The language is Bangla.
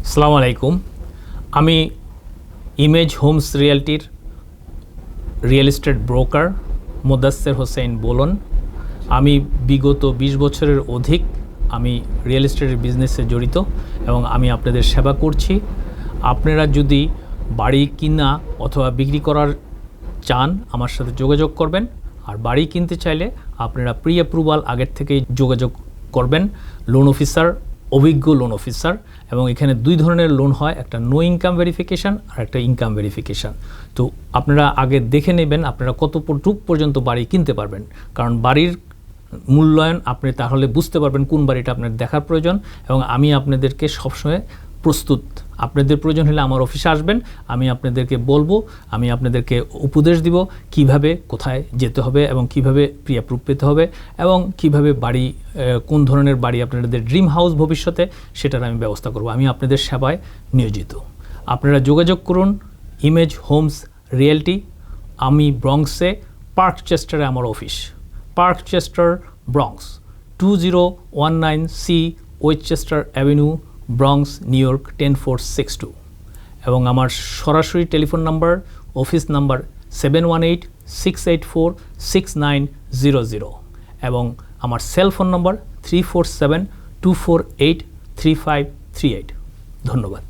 আসসালামু আলাইকুম। আমি ইমেজ হোমস রিয়েলটির real estate broker Mudassir Hossain বলুন। আমি বিগত 20 বছরের অধিক আমি রিয়েল এস্টেটের বিজনেসে জড়িত এবং আমি আপনাদের সেবা করছি। আপনারা যদি বাড়ি কিনা অথবা বিক্রি করার চান আমার সাথে যোগাযোগ করবেন। আর বাড়ি কিনতে চাইলে আপনারা প্রি অ্যাপ্রুভাল আগের থেকেই যোগাযোগ করবেন। লোন অফিসার, অভিজ্ঞ লোন অফিসার, এবং এখানে দুই ধরনের লোন হয়, একটা নো ইনকাম ভেরিফিকেশান আর একটা ইনকাম ভেরিফিকেশান। তো আপনারা আগে দেখে নেবেন আপনারা কতটুক পর্যন্ত বাড়ি কিনতে পারবেন, কারণ বাড়ির মূল্যায়ন আপনি তাহলে বুঝতে পারবেন কোন বাড়িটা আপনার দেখার প্রয়োজন। এবং আমি আপনাদেরকে সবসময় প্রস্তুত, আপনাদের প্রয়োজন হলে আমার অফিসে আসবেন, আমি আপনাদেরকে বলবো, আমি আপনাদেরকে উপদেশ দিব কিভাবে কোথায় যেতে হবে এবং কিভাবে প্রি অ্যাপ্রুভ পেতে হবে এবং কিভাবে বাড়ি, কোন ধরনের বাড়ি আপনাদের ড্রিম হাউস ভবিষ্যতে সেটার আমি ব্যবস্থা করব। আমি আপনাদের সেবায় নিয়োজিত। আপনারা যোগাযোগ করুন ইমেজ হোমস রিয়েলটি। আমি ব্রঙ্কসে পার্কচেস্টারে আমার office, Parkchester Bronx 2019C Westchester avenue, Bronx, new York 10462। এবং আমার সরাসরি টেলিফোন নাম্বার, অফিস নাম্বার 718-684-6900 এবং আমার সেল ফোন নাম্বার 347-248-3538। ধন্যবাদ।